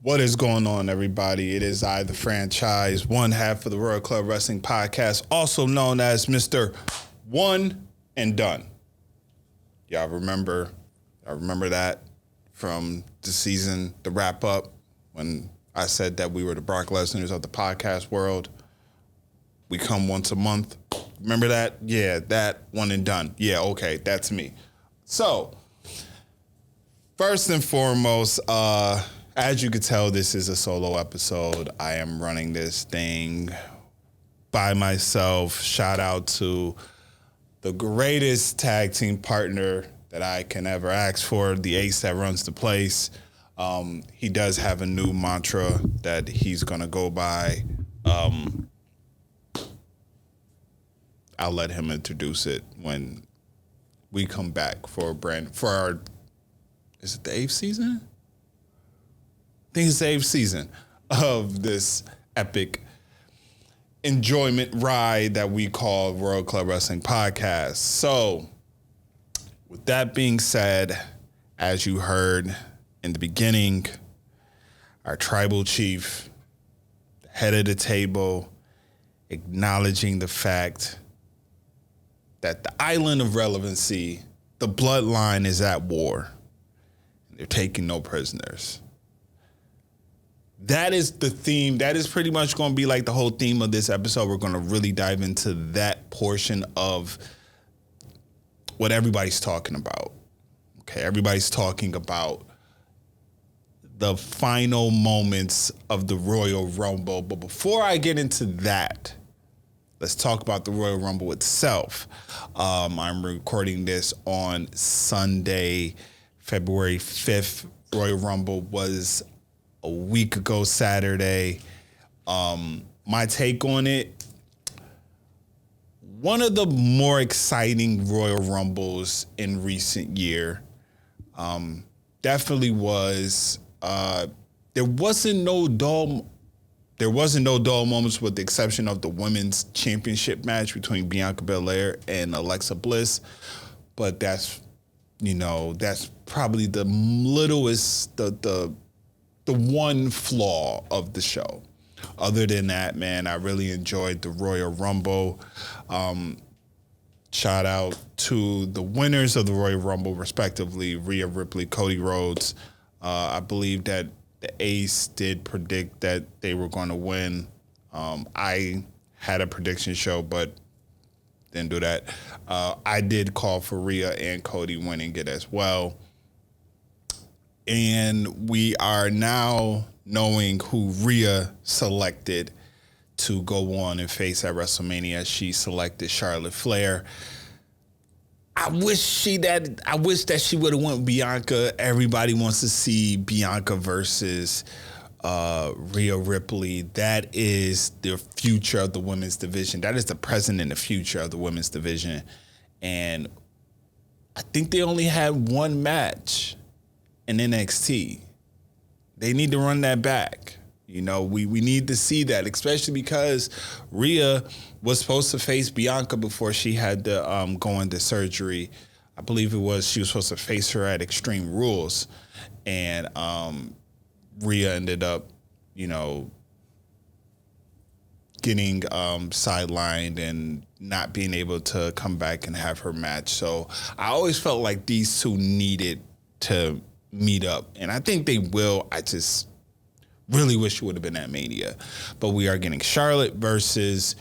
What is going on, everybody? It is I, the franchise, one half of the Royal Club Wrestling Podcast, also known as Mr. One and Done. Y'all remember that from the season, the wrap up, when I said that we were the Brock Lesnar's of the podcast world. We come once a month. Remember that? Yeah, that one and done. Yeah, okay, that's me. So, first and foremost, as you can tell, this is a solo episode. I am running this thing by myself. Shout out to the greatest tag team partner that I can ever ask for, the ace that runs the place. He does have a new mantra that he's going to go by. I'll let him introduce it when we come back for our, is it the 8th season? I think it's the 8th season of this epic enjoyment ride that we call Royal Club Wrestling Podcast. So, with that being said, as you heard in the beginning, our tribal chief, the head of the table, acknowledging the fact that the island of relevancy, the Bloodline, is at war. They're taking no prisoners. That is the theme. That is pretty much going to be like the whole theme of this episode. We're going to really dive into that portion of what everybody's talking about. Okay, everybody's talking about the final moments of the Royal Rumble. But before I get into that, let's talk about the Royal Rumble itself. I'm recording this on Sunday, February 5th. Royal Rumble was a week ago Saturday. My take on it, one of the more exciting Royal Rumbles in recent year. Definitely was. There wasn't no dull moments with the exception of the women's championship match between Bianca Belair and Alexa Bliss. But that's probably the littlest, the one flaw of the show. Other than that, man, I really enjoyed the Royal Rumble. Shout out to the winners of the Royal Rumble, respectively, Rhea Ripley, Cody Rhodes. I believe that the Ace did predict that they were going to win. I had a prediction show, but didn't do that. I did call for Rhea and Cody winning it as well. And we are now knowing who Rhea selected to go on and face at WrestleMania. She selected Charlotte Flair. I wish that she would have went Bianca. Everybody wants to see Bianca versus Rhea Ripley. That is the future of the women's division. That is the present and the future of the women's division. And I think they only had one match in NXT. They need to run that back. We need to see that, especially because Rhea was supposed to face Bianca before she had to go into surgery. I believe she was supposed to face her at Extreme Rules. And Rhea ended up, getting sidelined and not being able to come back and have her match. So I always felt like these two needed to meet up. And I think they will. I just really wish it would have been at Mania. But we are getting Charlotte versus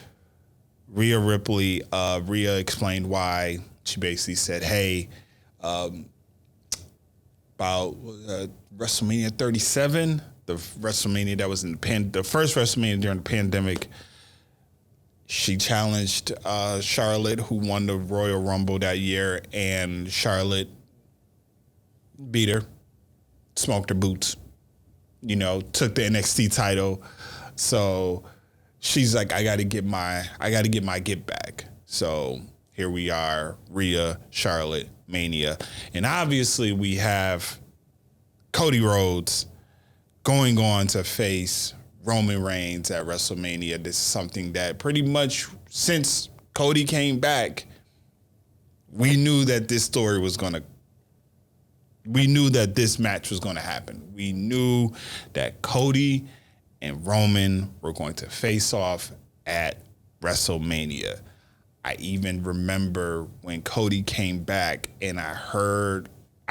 Rhea Ripley. Rhea explained why. She basically said, hey, about WrestleMania 37, the WrestleMania that was in the first WrestleMania during the pandemic, she challenged Charlotte, who won the Royal Rumble that year, and Charlotte beat her, smoked her boots, took the NXT title. So she's like, I gotta get my get back. So here we are, Rhea, Charlotte, Mania. And obviously we have Cody Rhodes going on to face Roman Reigns at WrestleMania. This is something that pretty much since Cody came back, we knew that this story was going to we knew that this match was going to happen. We knew that Cody and Roman were going to face off at WrestleMania. I even remember when Cody came back and I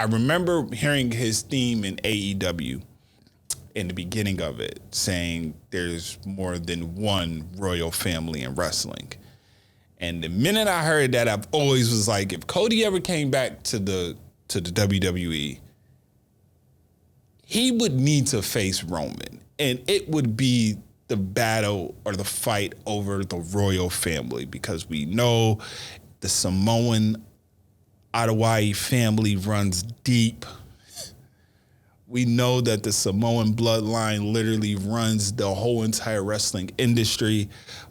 remember hearing his theme in AEW in the beginning of it, saying there's more than one royal family in wrestling. And the minute I heard that, I've always was like, if Cody ever came back to the WWE, he would need to face Roman. And it would be the battle or the fight over the royal family, because we know the Samoan Hawaii family runs deep. We know that the Samoan bloodline literally runs the whole entire wrestling industry,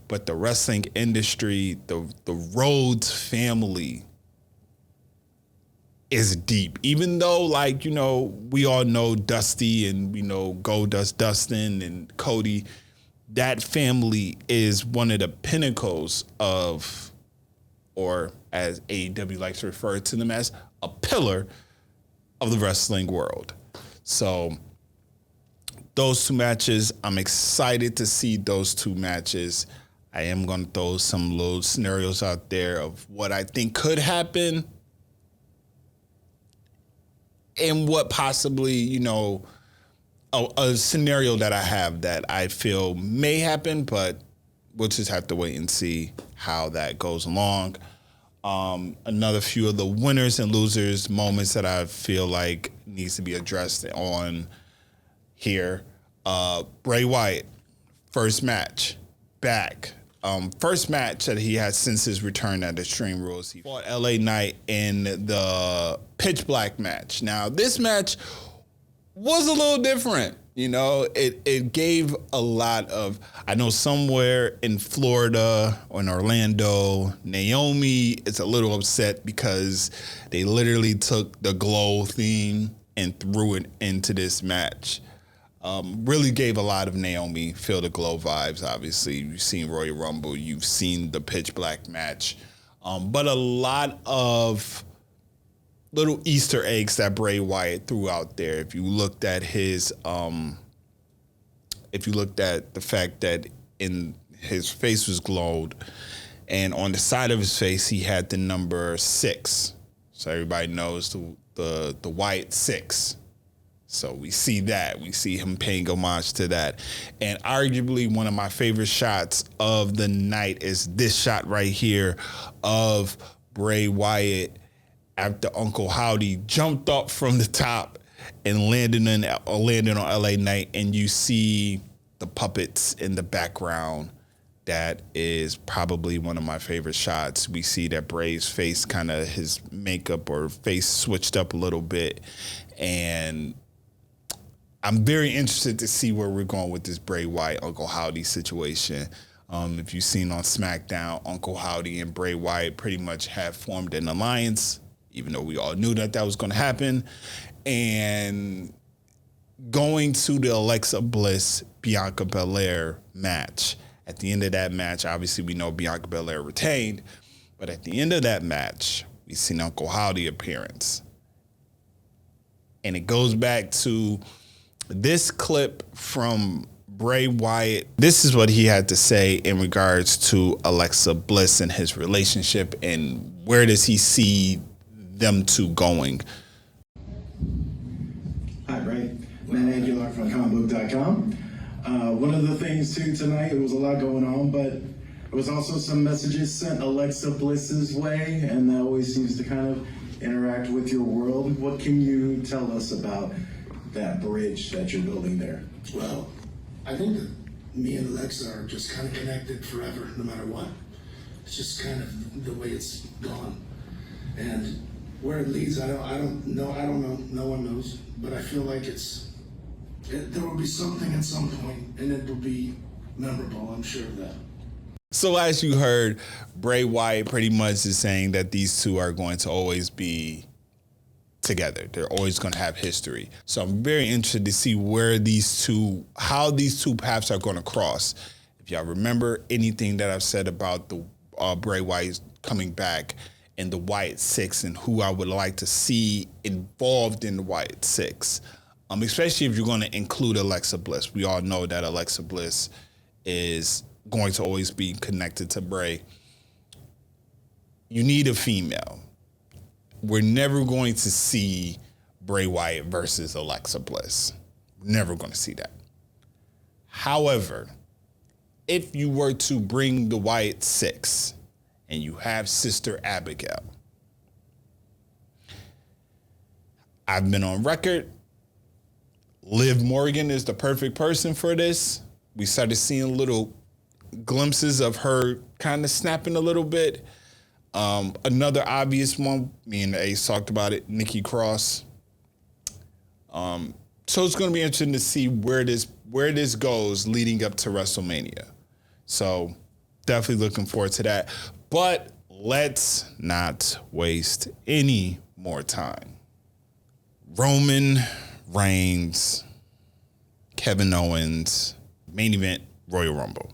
but the wrestling industry, the Rhodes family is deep. Even though, like, you know, we all know Dusty and we know Goldust Dustin and Cody, that family is one of the pinnacles of, or as AEW likes to refer to them as, a pillar of the wrestling world. So those two matches, I'm excited to see those two matches. I am going to throw some little scenarios out there of what I think could happen and what possibly, you know, a scenario that I have that I feel may happen, but we'll just have to wait and see how that goes along. Another few of the winners and losers moments that I feel like needs to be addressed on here. Bray Wyatt, first match back. First match that he had since his return at Extreme Rules. He fought LA Knight in the Pitch Black match. Now, this match was a little different. You know, it gave a lot of, I know somewhere in Florida or in Orlando, Naomi is a little upset because they literally took the Glow theme and threw it into this match. Really gave a lot of Naomi Feel the Glow vibes, obviously. You've seen Royal Rumble, you've seen the Pitch Black match. But a lot of little Easter eggs that Bray Wyatt threw out there. If you looked at his, if you looked at the fact that in his face was glowed, and on the side of his face he had the number 6, so everybody knows the Wyatt 6. So we see that. We see him paying homage to that. And arguably one of my favorite shots of the night is this shot right here of Bray Wyatt after Uncle Howdy jumped up from the top and landed on LA Knight, and you see the puppets in the background. That is probably one of my favorite shots. We see that Bray's face, kind of his makeup or face switched up a little bit, and I'm very interested to see where we're going with this Bray Wyatt Uncle Howdy situation. If you've seen on SmackDown, Uncle Howdy and Bray Wyatt pretty much have formed an alliance, even though we all knew that was going to happen. And going to the Alexa Bliss Bianca Belair match. At the end of that match, obviously we know Bianca Belair retained, but at the end of that match, we seen Uncle Howdy appearance. And it goes back to this clip from Bray Wyatt. This is what he had to say in regards to Alexa Bliss and his relationship, and where does he see them two going. Hi, Bray. Matt Aguilar from comicbook.com. One of the things too tonight, it was a lot going on, but there was also some messages sent Alexa Bliss's way, and that always seems to kind of interact with your world. What can you tell us about that bridge that you're building there? Well, I think that me and Alexa are just kind of connected forever, no matter what. It's just kind of the way it's gone. And where it leads, I don't know. No one knows. But I feel like there will be something at some point, and it will be memorable. I'm sure of that. So as you heard, Bray Wyatt pretty much is saying that these two are going to always be together. They're always going to have history. So I'm very interested to see how these two paths are going to cross. If y'all remember anything that I've said about the Bray Wyatt coming back in the White Six and who I would like to see involved in the White Six. Especially if you're going to include Alexa Bliss. We all know that Alexa Bliss is going to always be connected to Bray. You need a female. We're never going to see Bray Wyatt versus Alexa Bliss. We're never going to see that. However, if you were to bring the Wyatt Six and you have Sister Abigail, I've been on record. Liv Morgan is the perfect person for this. We started seeing little glimpses of her kind of snapping a little bit. Another obvious one, me and the Ace talked about it, Nikki Cross. So it's going to be interesting to see where this goes leading up to WrestleMania. So definitely looking forward to that. But let's not waste any more time. Roman Reigns, Kevin Owens, main event, Royal Rumble.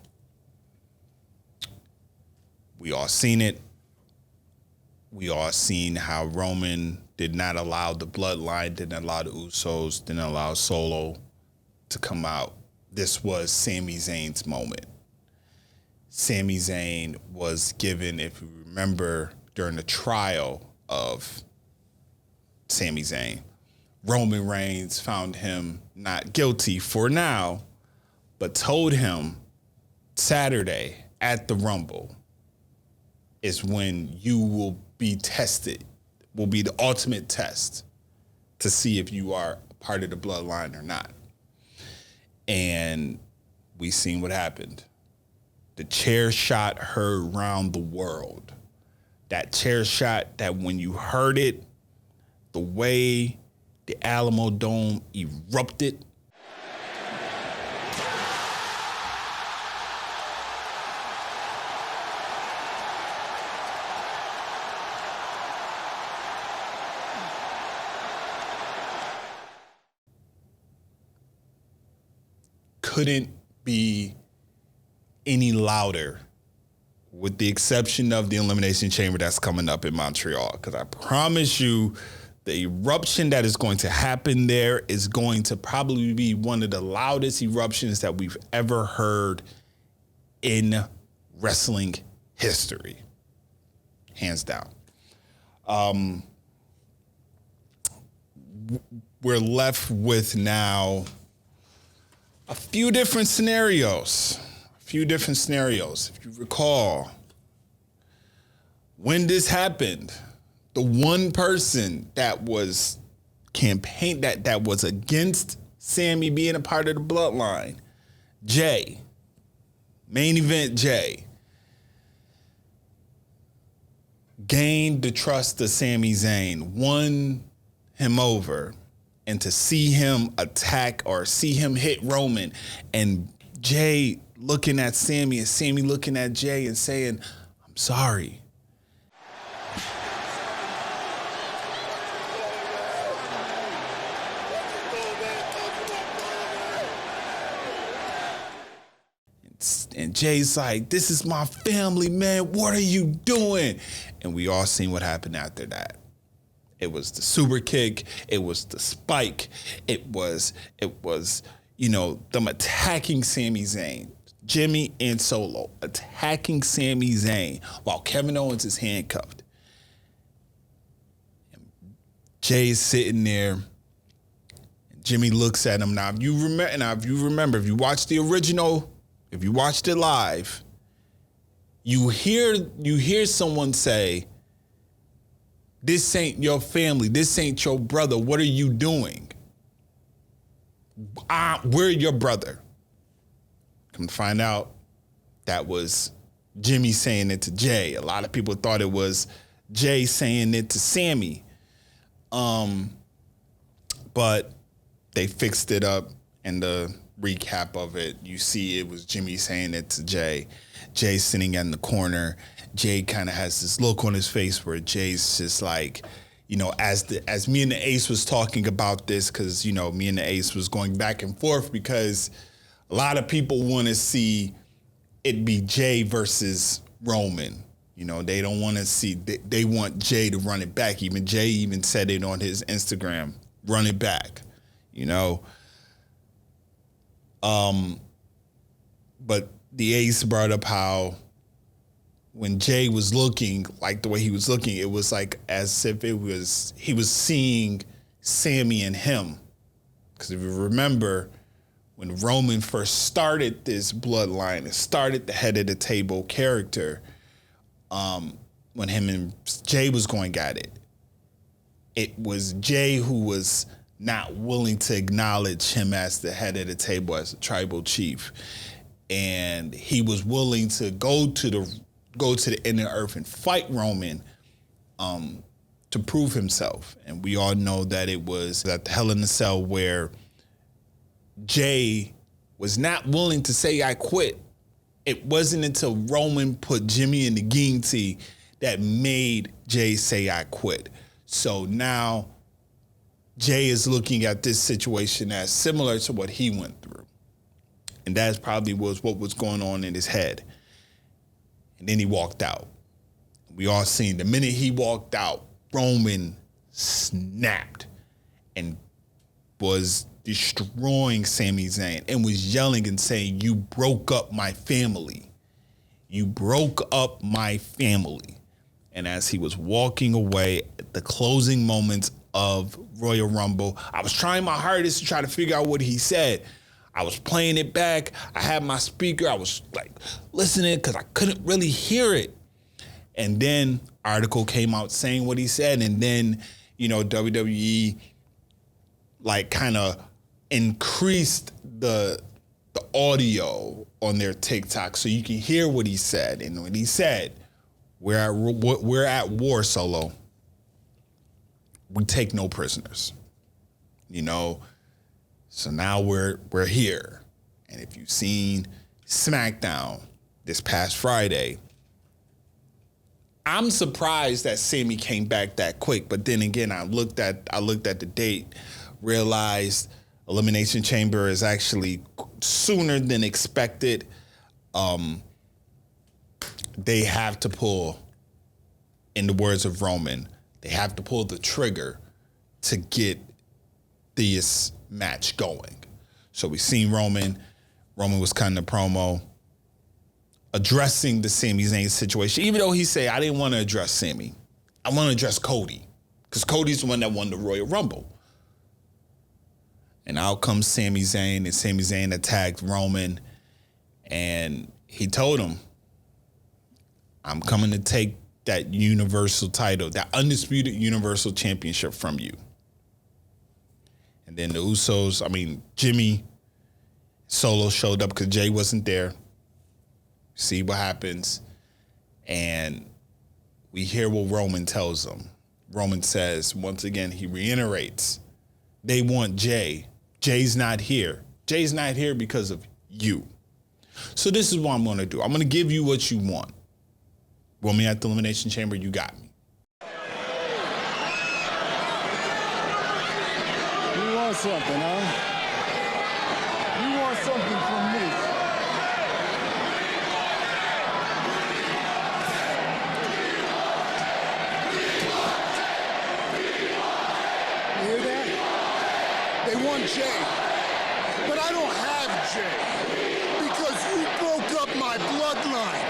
We all seen it. We all seen how Roman did not allow the Bloodline, didn't allow the Usos, didn't allow Solo to come out. This was Sami Zayn's moment. Sami Zayn was given, if you remember, during the trial of Sami Zayn, Roman Reigns found him not guilty for now, but told him Saturday at the Rumble is when you will be tested, will be the ultimate test to see if you are part of the Bloodline or not. And we seen what happened. The chair shot heard around the world. That chair shot that when you heard it, the way the Alamo Dome erupted. Couldn't be any louder, with the exception of the Elimination Chamber that's coming up in Montreal. Because I promise you, the eruption that is going to happen there is going to probably be one of the loudest eruptions that we've ever heard in wrestling history. Hands down. We're left with now a few different scenarios. If you recall, when this happened, the one person that was that was against Sami being a part of the Bloodline, Jay, main event Jay, gained the trust of Sami Zayn, won him over, and to see him attack or see him hit Roman, and Jay looking at Sami and Sami looking at Jay and saying, "I'm sorry." And Jay's like, "This is my family, man. What are you doing?" And we all seen what happened after that. It was the super kick. It was the spike. It was, them attacking Sami Zayn. Jimmy and Solo attacking Sami Zayn while Kevin Owens is handcuffed. And Jay's sitting there. And Jimmy looks at him. Now, if you remember, if you watched the original, if you watched it live, you hear someone say, "This ain't your family. This ain't your brother. What are you doing? We're your brother." Come to find out, that was Jimmy saying it to Jay. A lot of people thought it was Jay saying it to Sami. But they fixed it up in the recap of it. You see it was Jimmy saying it to Jay. Jay sitting in the corner. Jay kind of has this look on his face where Jay's just like, as me and the Ace was talking about this, because, me and the Ace was going back and forth because a lot of people want to see it be Jay versus Roman. You know, they don't want to see, they want Jay to run it back. Even Jay even said it on his Instagram, run it back, you know. But the Ace brought up how when Jay was looking, like the way he was looking, it was like as if he was seeing Sami and him. Because if you remember, when Roman first started this bloodline and started the head of the table character, when him and Jay was going at it, it was Jay who was not willing to acknowledge him as the head of the table, as a tribal chief. And he was willing to go to the inner earth and fight Roman to prove himself. And we all know that it was at the Hell in a Cell where Jay was not willing to say, I quit. It wasn't until Roman put Jimmy in the guillotine that made Jay say, I quit. So now Jay is looking at this situation as similar to what he went through. And that probably was what was going on in his head. And then he walked out. We all seen the minute he walked out, Roman snapped and was destroying Sami Zayn and was yelling and saying, you broke up my family. You broke up my family. And as he was walking away at the closing moments of Royal Rumble, I was trying my hardest to try to figure out what he said. I was playing it back. I had my speaker. I was like listening because I couldn't really hear it. And then article came out saying what he said. And then, you know, WWE like kind of increased the audio on their TikTok so you can hear what he said. And when he said, we're at war, Solo. We take no prisoners. You know, so now we're here. And if you've seen SmackDown this past Friday, I'm surprised that Sami came back that quick. But then again, I looked at the date, realized Elimination Chamber is actually sooner than expected. They have to pull, in the words of Roman, they have to pull the trigger to get this match going. So we seen Roman was cutting the promo, addressing the Sami Zayn situation, even though he said, I didn't want to address Sami. I want to address Cody, because Cody's the one that won the Royal Rumble. And out comes Sami Zayn, and Sami Zayn attacked Roman, and he told him, I'm coming to take that universal title, that undisputed universal championship from you. And then the Usos, Jimmy Solo showed up because Jay wasn't there. See what happens. And we hear what Roman tells them. Roman says, once again, he reiterates, they want Jay. Jay's not here. Jay's not here because of you. So this is what I'm going to do. I'm going to give you what you want. Want me at the Elimination Chamber? You got me. You want something, huh? You want something from me. You hear that? They want Jay. But I don't have Jay. Because you broke up my bloodline.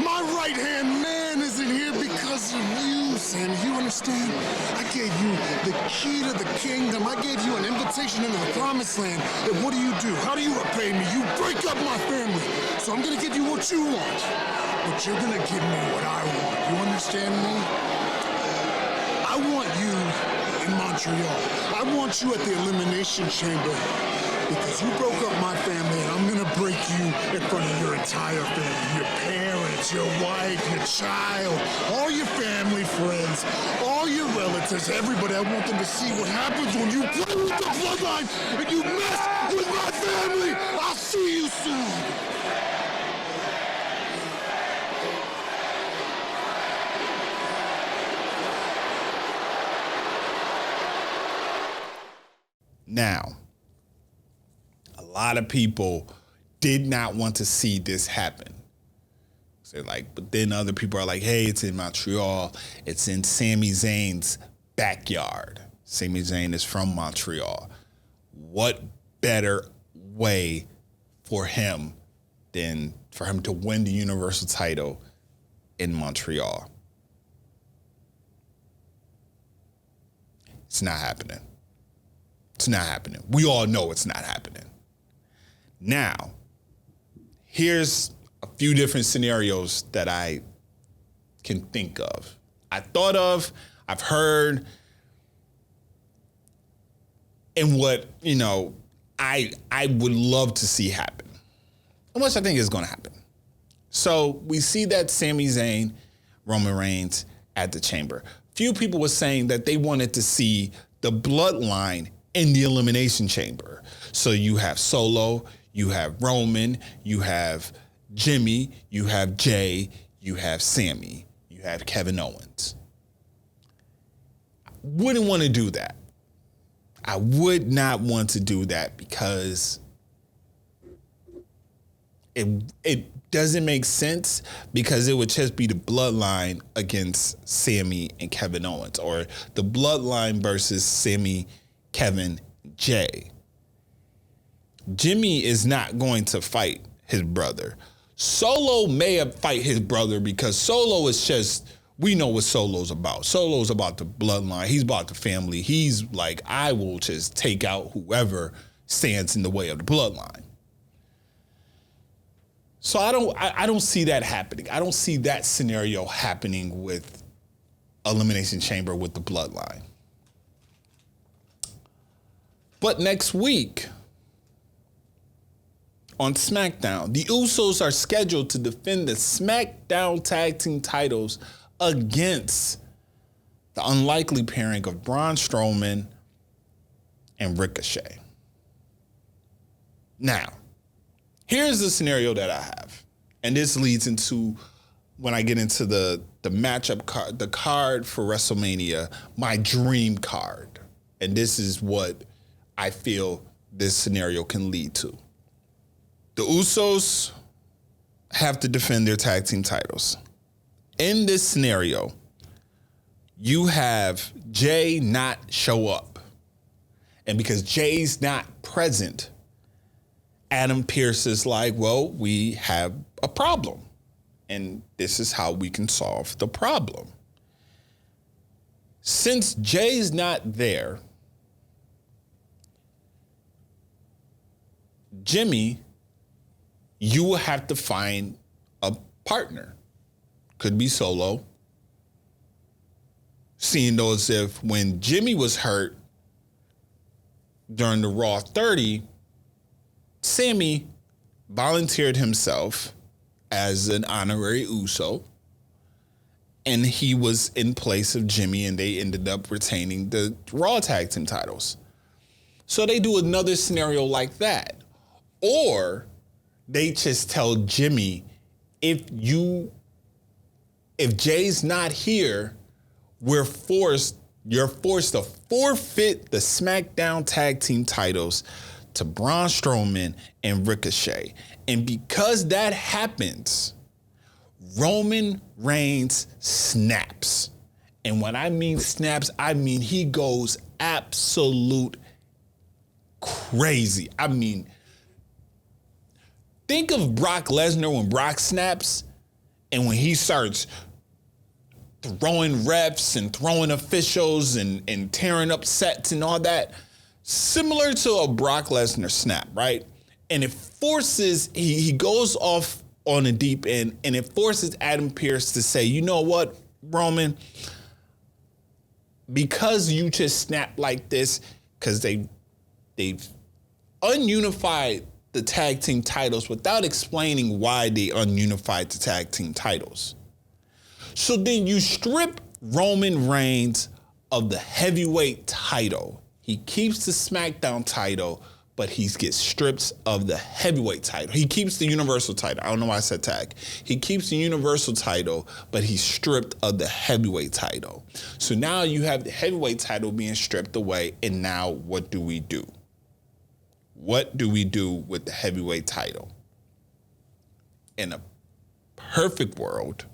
My right-hand man isn't here because of you, Sam. You understand? I gave you the key to the kingdom. I gave you an invitation into the promised land. And what do? How do you repay me? You break up my family. So I'm going to give you what you want. But you're going to give me what I want. You understand me? I want you in Montreal. I want you at the Elimination Chamber. Because you broke up my family, and I'm gonna break you in front of your entire family. Your parents, your wife, your child, all your family, friends, all your relatives, everybody. I want them to see what happens when you play with the bloodline and you mess with my family. I'll see you soon. Now, a lot of people did not want to see this happen. So like, but then other people are like, hey, it's in Montreal. It's in Sami Zayn's backyard. Sami Zayn is from Montreal. What better way for him than for him to win the Universal title in Montreal? It's not happening. It's not happening. We all know it's not happening. Now, here's a few different scenarios that I can think of. I've heard, and what, I would love to see happen, and which I think is going to happen. So we see that Sami Zayn, Roman Reigns at the Chamber. Few people were saying that they wanted to see the Bloodline in the Elimination Chamber. So you have Solo, you have Roman, you have Jimmy, you have Jay, you have Sammy, you have Kevin Owens. Wouldn't want to do that. I would not want to do that because it doesn't make sense, because it would just be the Bloodline against Sammy and Kevin Owens, or the Bloodline versus Sammy, Kevin, Jay. Jimmy is not going to fight his brother. Solo may fight his brother because Solo is just, we know what Solo's about. Solo's about the Bloodline. He's about the family. He's like, I will just take out whoever stands in the way of the Bloodline. So I don't see that happening. I don't see that scenario happening with Elimination Chamber with the Bloodline. But next week on SmackDown, the Usos are scheduled to defend the SmackDown Tag Team titles against the unlikely pairing of Braun Strowman and Ricochet. Now, here's the scenario that I have, and this leads into when I get into the matchup card, the card for WrestleMania, my dream card. And this is what I feel this scenario can lead to. The Usos have to defend their tag team titles. In this scenario, you have Jay not show up. And because Jay's not present, Adam Pearce is like, well, we have a problem, and this is how we can solve the problem. Since Jay's not there, Jimmy, you will have to find a partner. Could be Solo. Seeing though as if when Jimmy was hurt during the Raw 30, Sammy volunteered himself as an honorary Uso, and he was in place of Jimmy, and they ended up retaining the Raw Tag Team titles. So they do another scenario like that. Or they just tell Jimmy, if Jay's not here, you're forced to forfeit the SmackDown Tag Team titles to Braun Strowman and Ricochet. And because that happens, Roman Reigns snaps. And when I mean snaps, I mean he goes absolute crazy. I mean, think of Brock Lesnar when Brock snaps and when he starts throwing refs and throwing officials and tearing up sets and all that. Similar to a Brock Lesnar snap, right? And it forces, he goes off on the deep end, and it forces Adam Pearce to say, you know what, Roman, because you just snapped like this, because they've ununified the tag team titles without explaining why they ununified the tag team titles. So then you strip Roman Reigns of the heavyweight title. He keeps the SmackDown title, but he gets stripped of the heavyweight title. He keeps the Universal title. I don't know why I said tag. He keeps the Universal title, but he's stripped of the heavyweight title. So now you have the heavyweight title being stripped away, and now what do we do? What do we do with the heavyweight title? In a perfect world,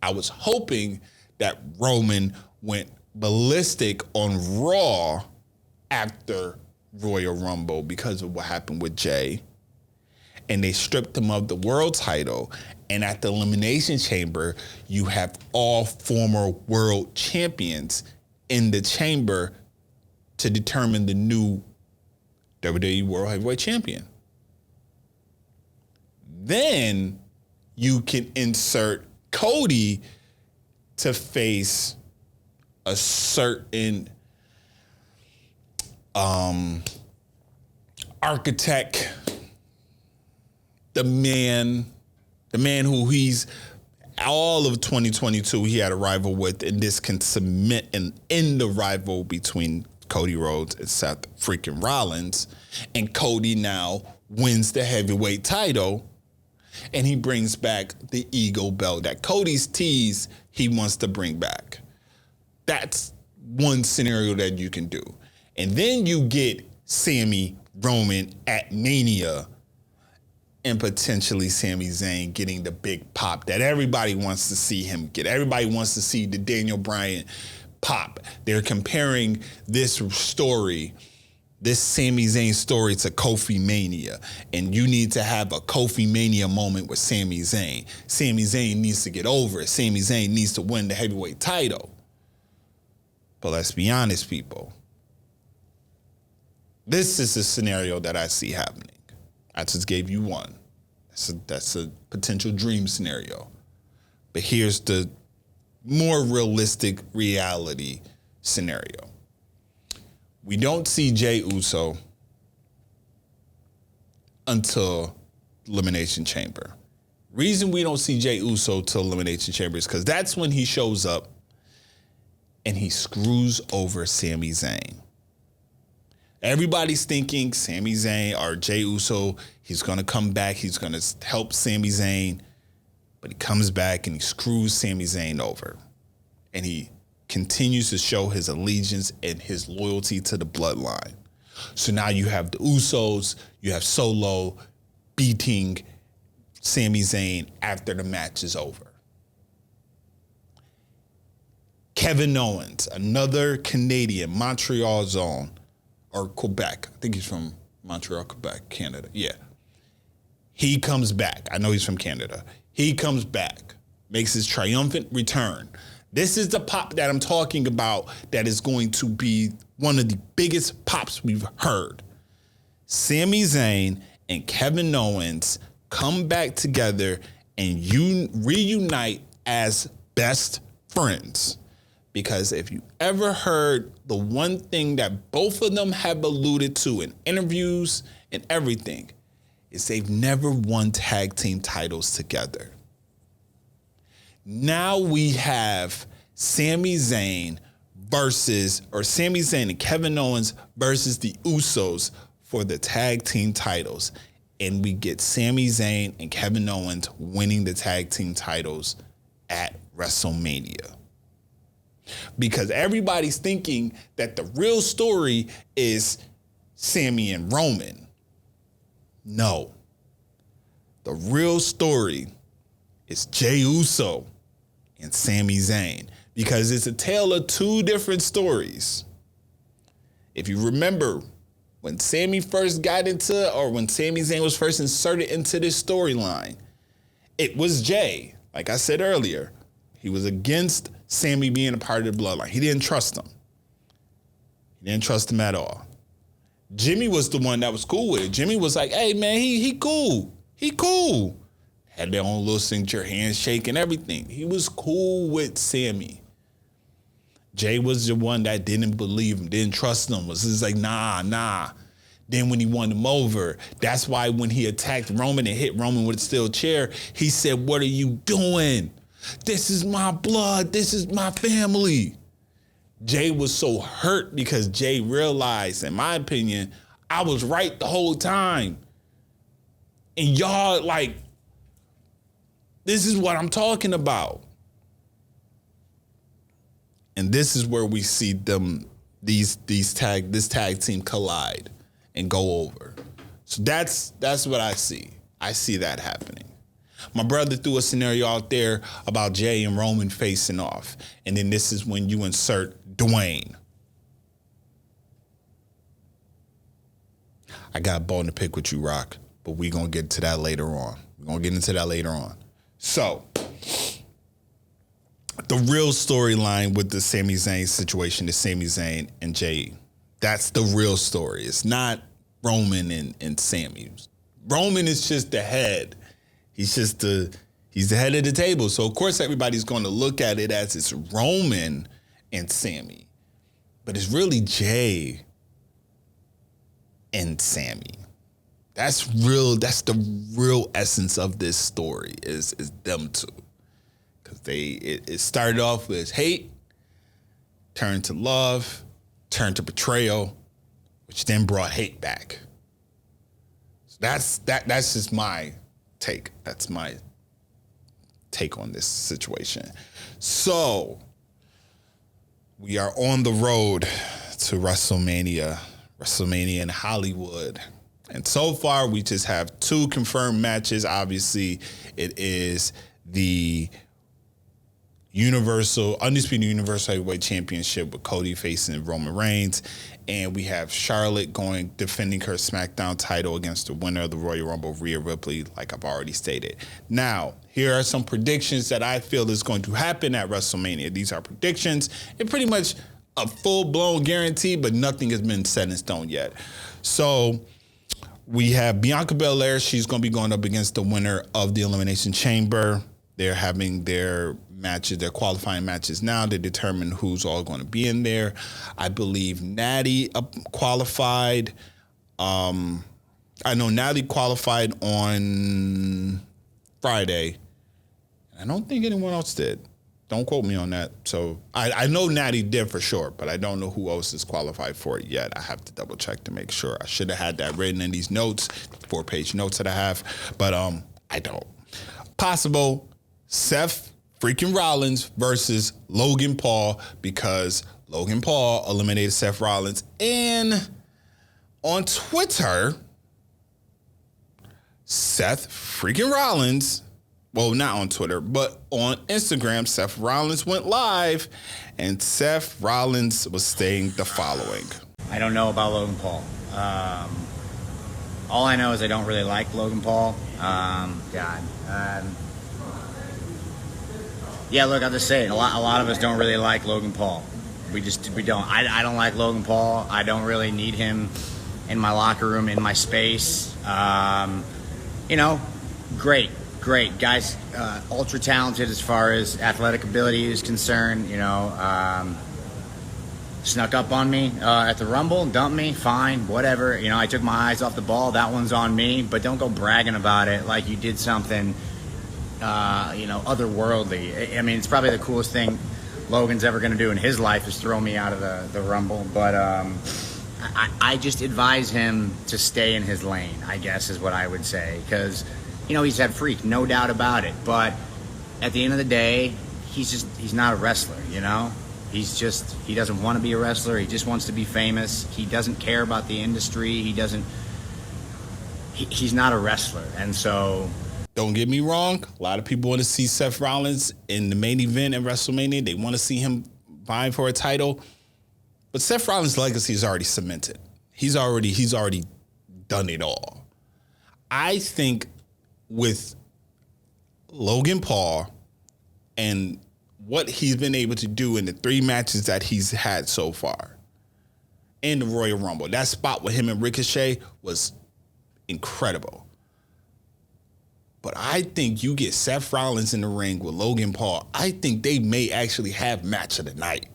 I was hoping that Roman went ballistic on Raw after Royal Rumble because of what happened with Jay. And they stripped him of the world title. And at the Elimination Chamber, you have all former world champions in the chamber to determine the new WWE World Heavyweight Champion. Then you can insert Cody to face a certain architect, the man who he's all of 2022 he had a rival with, and this can cement and end the rival between Cody Rhodes and Seth freaking Rollins. And Cody now wins the heavyweight title, and he brings back the Ego belt that Cody's teased he wants to bring back. That's one scenario that you can do. And then you get Sami Roman at Mania, and potentially Sami Zayn getting the big pop that everybody wants to see him get. Everybody wants to see the Daniel Bryan pop. They're comparing this story, this Sami Zayn story, to Kofi Mania. And you need to have a Kofi Mania moment with Sami Zayn. Sami Zayn needs to get over it. Sami Zayn needs to win the heavyweight title. But let's be honest, people. This is a scenario that I see happening. I just gave you one. That's a potential dream scenario. But here's the more realistic reality scenario. We don't see Jey Uso until Elimination Chamber. Reason we don't see Jey Uso till Elimination Chamber is because that's when he shows up and he screws over Sami Zayn. Everybody's thinking Sami Zayn or Jey Uso, he's going to come back, he's going to help Sami Zayn, but he comes back and he screws Sami Zayn over. And he continues to show his allegiance and his loyalty to the bloodline. So now you have the Usos, you have Solo beating Sami Zayn after the match is over. Kevin Owens, another Canadian, Montreal zone, or Quebec. I think he's from Montreal, Quebec, Canada. Yeah. He comes back. I know he's from Canada. He comes back, makes his triumphant return. This is the pop that I'm talking about that is going to be one of the biggest pops we've heard. Sami Zayn and Kevin Owens come back together and reunite as best friends. Because if you ever heard the one thing that both of them have alluded to in interviews and everything, is they've never won tag team titles together. Now we have Sami Zayn and Kevin Owens versus the Usos for the tag team titles. And we get Sami Zayn and Kevin Owens winning the tag team titles at WrestleMania. Because everybody's thinking that the real story is Sami and Roman. No. The real story is Jey Uso and Sami Zayn. Because it's a tale of two different stories. If you remember, when Sami first got into, or when Sami Zayn was first inserted into this storyline, it was Jey. Like I said earlier, he was against Sami being a part of the bloodline. He didn't trust him. He didn't trust him at all. Jimmy was the one that was cool with it. Jimmy was like, hey, man, he cool. He cool. Had their own little signature handshake and everything. He was cool with Sami. Jey was the one that didn't believe him, didn't trust him, was just like, nah. Then when he won him over, that's why when he attacked Roman and hit Roman with a steel chair, he said, what are you doing? This is my blood. This is my family. Jey was so hurt because Jey realized, in my opinion, I was right the whole time. And y'all, like, this is what I'm talking about. And this is where we see them, this tag team collide and go over. So that's what I see. I see that happening. My brother threw a scenario out there about Jay and Roman facing off. And then this is when you insert Dwayne. I got a bone to pick with you, Rock, but we're going to get to that later on. So, the real storyline with the Sami Zayn situation is Sami Zayn and Jay. That's the real story. It's not Roman and Sami. Roman is just the head. He's the head of the table. So, of course, everybody's going to look at it as it's Roman and Sami. But it's really Jay and Sami. That's the real essence of this story is them two. Because it started off with hate, turned to love, turned to betrayal, which then brought hate back. So that's just my take. That's my take on this situation. So we are on the road to WrestleMania in Hollywood. And so far, we just have 2 confirmed matches. Obviously, it is the Undisputed Universal Heavyweight Championship with Cody facing Roman Reigns. And we have Charlotte defending her SmackDown title against the winner of the Royal Rumble, Rhea Ripley, like I've already stated. Now, here are some predictions that I feel is going to happen at WrestleMania. These are predictions. It's pretty much a full-blown guarantee, but nothing has been set in stone yet. So we have Bianca Belair. She's going to be going up against the winner of the Elimination Chamber. They're having their matches, their qualifying matches now to determine who's all going to be in there. I believe Natty qualified. I know Natty qualified on Friday. I don't think anyone else did. Don't quote me on that. So I know Natty did for sure, but I don't know who else is qualified for it yet. I have to double check to make sure. I should have had that written in these notes, 4-page notes that I have, but I don't. Possible Seth freaking Rollins versus Logan Paul, because Logan Paul eliminated Seth Rollins. And on Twitter, Seth freaking Rollins, well, not on Twitter, but on Instagram, Seth Rollins went live, and Seth Rollins was saying the following. I don't know about Logan Paul. All I know is I don't really like Logan Paul. Yeah, look, I'll just say it. A lot of us don't really like Logan Paul. We don't. I don't like Logan Paul. I don't really need him in my locker room, in my space. Great guys, ultra talented as far as athletic ability is concerned. Snuck up on me at the Rumble, dumped me, fine, whatever. I took my eyes off the ball. That one's on me. But don't go bragging about it like you did something, otherworldly. I mean, it's probably the coolest thing Logan's ever going to do in his life is throw me out of the Rumble. But I just advise him to stay in his lane, I guess is what I would say, because he's had freak, no doubt about it. But at the end of the day, he's not a wrestler, He doesn't want to be a wrestler. He just wants to be famous. He doesn't care about the industry. He's not a wrestler. And so, don't get me wrong. A lot of people want to see Seth Rollins in the main event at WrestleMania. They want to see him vying for a title. But Seth Rollins' legacy is already cemented. He's already done it all. I think with Logan Paul and what he's been able to do in the 3 matches that he's had so far in the Royal Rumble, that spot with him and Ricochet was incredible. But I think you get Seth Rollins in the ring with Logan Paul, I think they may actually have match of the night.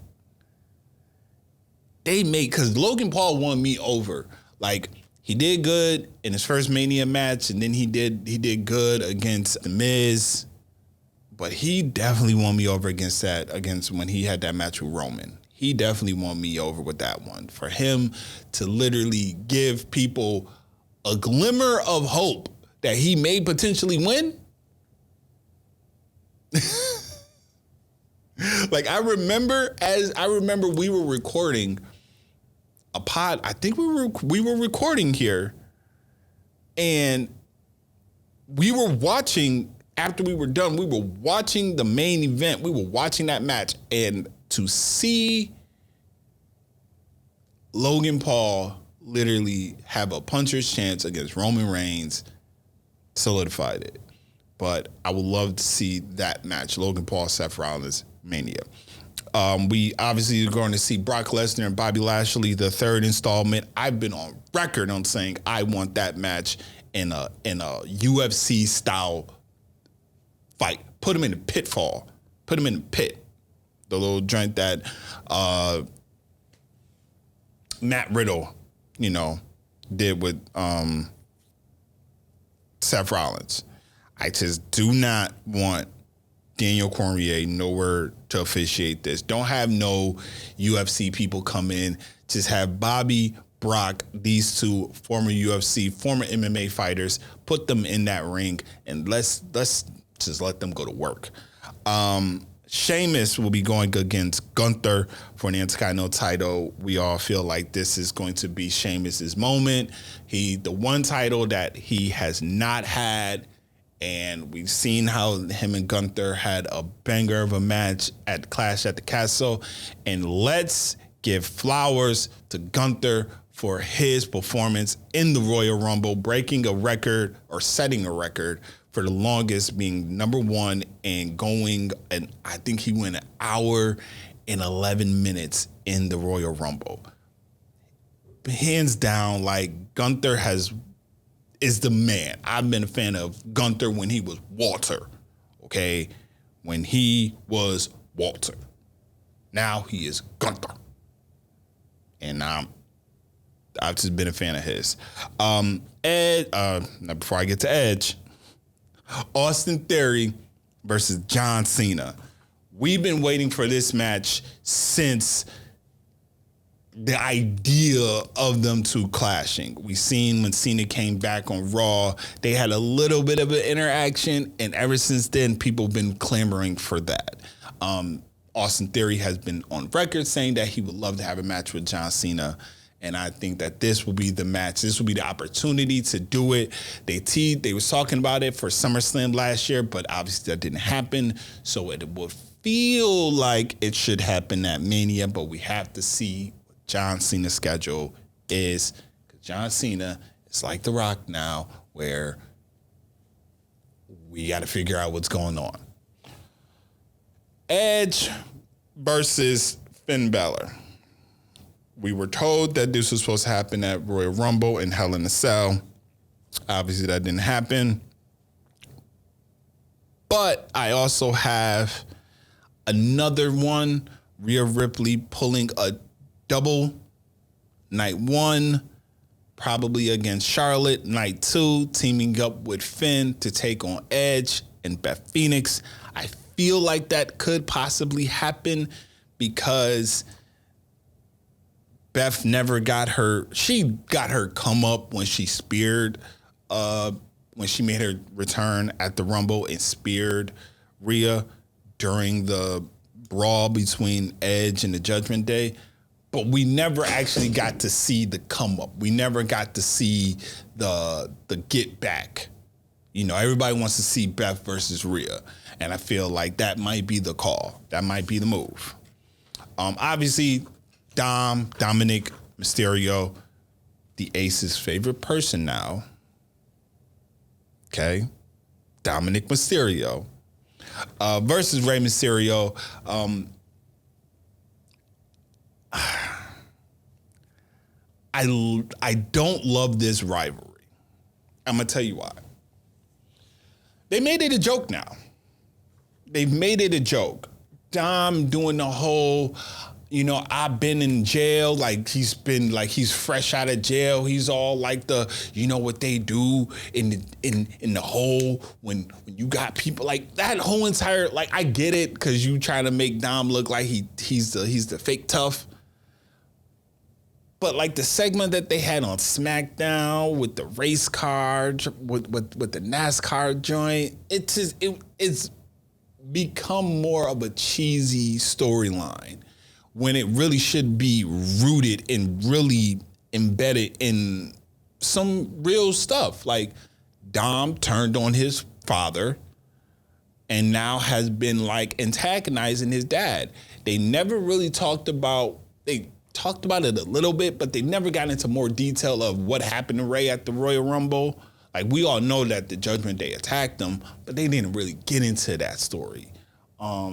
Because Logan Paul won me over. Like, he did good in his first Mania match, and then he did good against The Miz. But he definitely won me over against when he had that match with Roman. He definitely won me over with that one. For him to literally give people a glimmer of hope that he may potentially win. Like, I remember we were recording a pod. I think we were recording here, and we were watching after we were done, we were watching the main event. We were watching that match. And to see Logan Paul literally have a puncher's chance against Roman Reigns solidified it. But I would love to see that match, Logan Paul, Seth Rollins, Mania. We obviously are going to see Brock Lesnar and Bobby Lashley, the third installment. I've been on record on saying I want that match in a UFC style fight. Put him in the pitfall. Put him in the pit. The little joint that Matt Riddle, did with Seth Rollins. I just do not want Daniel Cormier nowhere to officiate this. Don't have no UFC people come in. Just have Bobby, Brock, these two former UFC, former MMA fighters, put them in that ring and let's just let them go to work. Sheamus will be going against Gunther for an Intercontinental title. We all feel like this is going to be Sheamus's moment. The one title that he has not had, and we've seen how him and Gunther had a banger of a match at Clash at the Castle. And let's give flowers to Gunther for his performance in the Royal Rumble, breaking a record or setting a record for the longest, being number one and going, and I think he went 1 hour and 11 minutes in the Royal Rumble. Hands down, like, Gunther is the man. I've been a fan of Gunther when he was Walter, okay? When he was Walter. Now he is Gunther. And I've just been a fan of his. Before I get to Edge, Austin Theory versus John Cena. We've been waiting for this match since the idea of them two clashing. We seen when Cena came back on Raw, they had a little bit of an interaction, and ever since then, people have been clamoring for that. Austin Theory has been on record saying that he would love to have a match with John Cena. And I think that this will be the match. This will be the opportunity to do it. They was talking about it for SummerSlam last year, but obviously that didn't happen. So it would feel like it should happen at Mania, but we have to see what John Cena's schedule is. John Cena is like The Rock now, where we got to figure out what's going on. Edge versus Finn Balor. We were told that this was supposed to happen at Royal Rumble in Hell in a Cell. Obviously, that didn't happen. But I also have another one. Rhea Ripley pulling a double. Night 1, probably against Charlotte. Night 2, teaming up with Finn to take on Edge and Beth Phoenix. I feel like that could possibly happen because Beth never got her come up when she speared, when she made her return at the Rumble and speared Rhea during the brawl between Edge and the Judgment Day. But we never actually got to see the come up. We never got to see the get back. Everybody wants to see Beth versus Rhea. And I feel like that might be the call. That might be the move. Obviously, Dominic Mysterio, the Ace's favorite person now. Okay. Dominic Mysterio versus Rey Mysterio. I don't love this rivalry. I'm going to tell you why. They made it a joke now. They've made it a joke. Dom doing the whole, I've been in jail. Like he's fresh out of jail. He's all like what they do in the hole when you got people like that whole entire, like, I get it. 'Cause you trying to make Dom look like he's the fake tough. But like the segment that they had on SmackDown with the race car, with the NASCAR joint, it's become more of a cheesy storyline when it really should be rooted and really embedded in some real stuff. Like Dom turned on his father and now has been like antagonizing his dad. They never really talked about, they talked about it a little bit, but they never got into more detail of what happened to Ray at the Royal Rumble. Like, we all know that the Judgment Day attacked him, but they didn't really get into that story.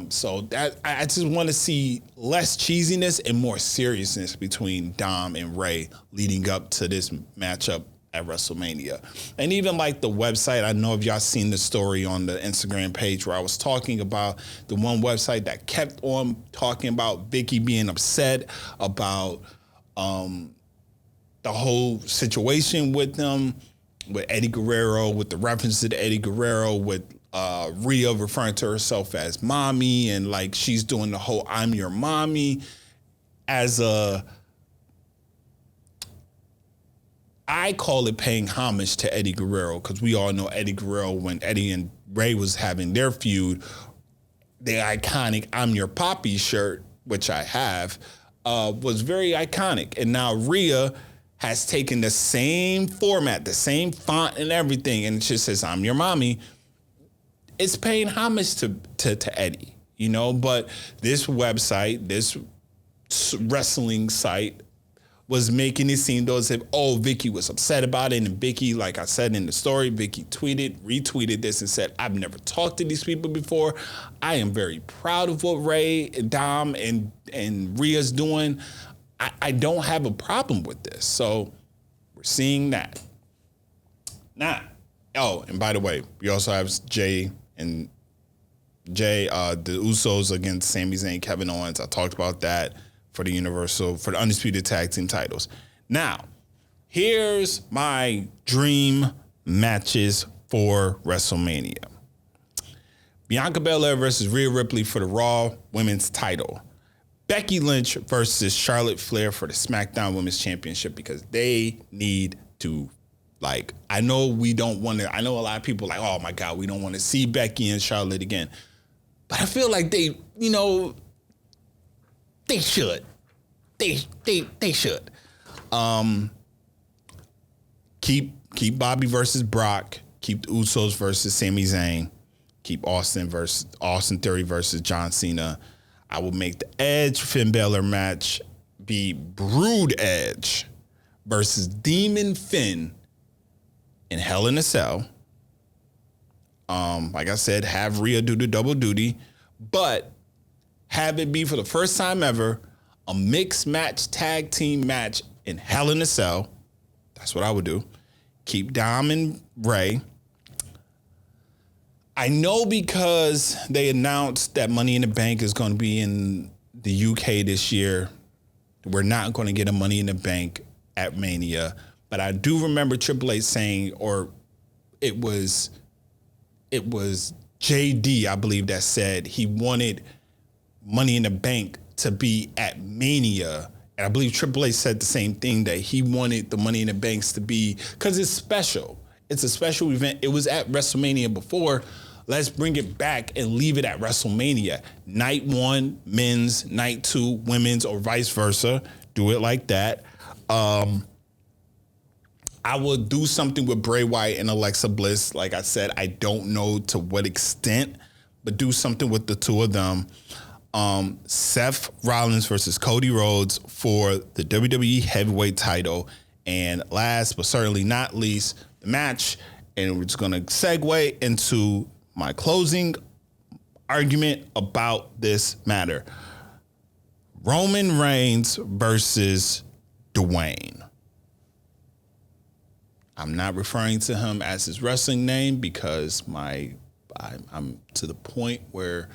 So that I just want to see less cheesiness and more seriousness between Dom and Ray leading up to this matchup at WrestleMania. And even like the website, I know if y'all seen the story on the Instagram page where I was talking about the one website that kept on talking about Vicky being upset about the whole situation with them, with Eddie Guerrero, with the reference to Eddie Guerrero, with Rhea referring to herself as mommy, and like she's doing the whole I'm your mommy as a, I call it paying homage to Eddie Guerrero, because we all know Eddie Guerrero, when Eddie and Ray was having their feud, the iconic I'm your poppy shirt, which I have, was very iconic. And now Rhea has taken the same format, the same font and everything, and it just says I'm your mommy. It's paying homage to Eddie, you know, but this website, this wrestling site was making it seem though as if, oh, Vicky was upset about it. And Vicky, like I said in the story, Vicky retweeted this and said, I've never talked to these people before. I am very proud of what Ray, Dom, and Rhea's doing. I don't have a problem with this. So we're seeing that. Now, oh, and by the way, we also have the Usos against Sami Zayn, Kevin Owens. I talked about that for the Undisputed Tag Team titles. Now, here's my dream matches for WrestleMania. Bianca Belair versus Rhea Ripley for the Raw Women's title. Becky Lynch versus Charlotte Flair for the SmackDown Women's Championship, because they need to, like, I know we don't want to, I know a lot of people like, oh my God, we don't want to see Becky and Charlotte again. But I feel like they, you know, they should. They should. Keep Bobby versus Brock. Keep the Usos versus Sami Zayn. Keep Austin Theory versus John Cena. I will make the Edge Finn Balor match be Brood Edge versus Demon Finn in Hell in a Cell. Like I said, have Rhea do the double duty, but have it be for the first time ever a mixed match tag team match in Hell in a Cell. That's what I would do. Keep Dom and Ray. I know because they announced that Money in the Bank is going to be in the UK this year, we're not going to get a Money in the Bank at Mania. But I do remember Triple H saying, or it was JD, I believe, that said he wanted Money in the Bank to be at Mania. And I believe Triple H said the same thing, that he wanted the Money in the Banks to be, because it's special. It's a special event. It was at WrestleMania before. Let's bring it back and leave it at WrestleMania. Night 1, men's, night 2, women's, or vice versa. Do it like that. I will do something with Bray Wyatt and Alexa Bliss. Like I said, I don't know to what extent, but do something with the two of them. Seth Rollins versus Cody Rhodes for the WWE Heavyweight title. And last but certainly not least, the match. And we're just going to segue into my closing argument about this matter. Roman Reigns versus Dwayne. I'm not referring to him as his wrestling name because I'm to the point where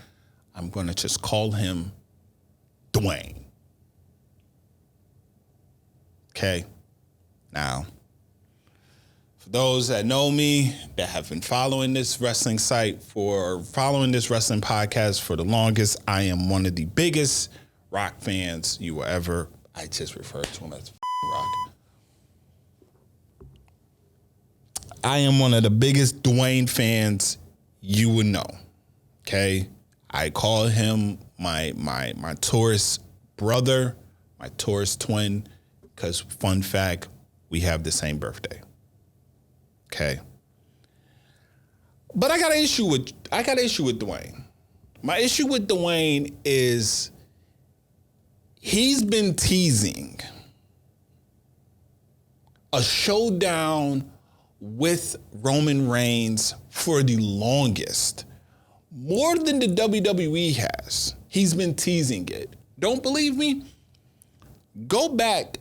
I'm going to just call him Dwayne. Okay. Now, for those that know me, that have been following this wrestling following this wrestling podcast for the longest, I am one of the biggest Rock fans you will ever. I just refer to him as Rock. I am one of the biggest Dwayne fans you would know. Okay, I call him my Taurus brother, my Taurus twin, because fun fact, we have the same birthday. Okay. But I got an issue with Dwayne. My issue with Dwayne is he's been teasing a showdown with Roman Reigns for the longest. More than the WWE has. He's been teasing it. Don't believe me? Go back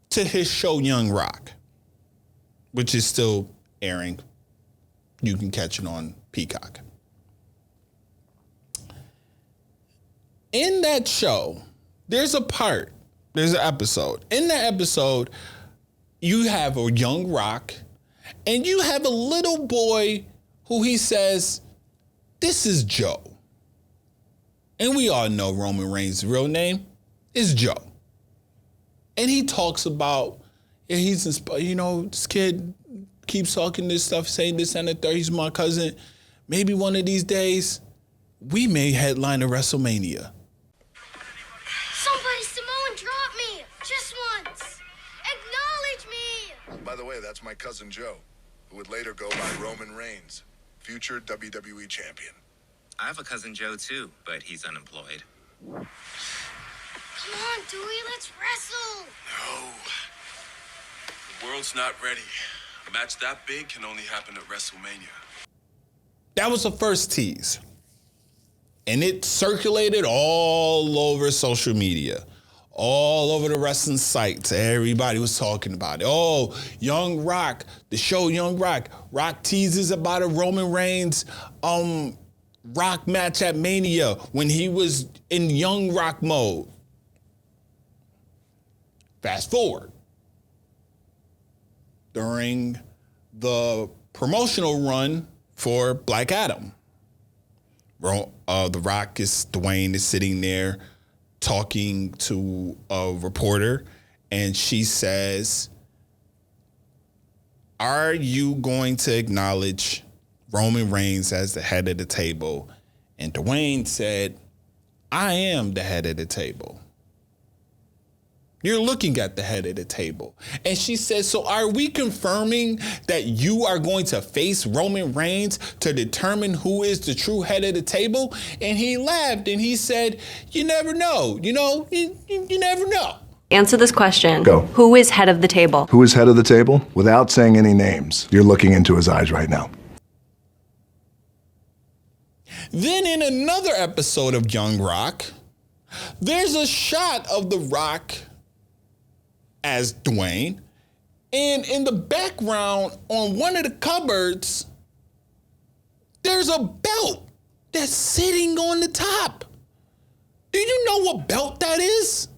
to his show Young Rock, which is still airing. You can catch it on Peacock. In that show, there's an episode. In that episode, you have a young Rock, and you have a little boy who he says, "This is Joe." And we all know Roman Reigns' real name is Joe. And he talks about, he's inspired, this kid keeps talking this stuff, saying this and the third, he's my cousin. Maybe one of these days, we may headline a WrestleMania. Somebody Samoan drop me, just once. Acknowledge me. By the way, that's my cousin Joe, who would later go by Roman Reigns, future WWE champion. I have a cousin Joe too, but he's unemployed. Come on, Dewey, let's wrestle. No. The world's not ready. A match that big can only happen at WrestleMania. That was the first tease. And it circulated all over social media, all over the wrestling sites. Everybody was talking about it. Oh, Young Rock, the show Young Rock. Rock teases about a Roman Reigns Rock match at Mania when he was in Young Rock mode. Fast forward. During the promotional run for Black Adam, Dwayne is sitting there talking to a reporter, and she says, "Are you going to acknowledge Roman Reigns as the head of the table?" And Dwayne said, "I am the head of the table. You're looking at the head of the table." And she says, "So are we confirming that you are going to face Roman Reigns to determine who is the true head of the table?" And he laughed and he said, "You never know. You never know." Answer this question. Go. Who is head of the table? Who is head of the table? Without saying any names, you're looking into his eyes right now. Then in another episode of Young Rock, there's a shot of The Rock as Dwayne, and in the background on one of the cupboards, there's a belt that's sitting on the top. Do you know what belt that is?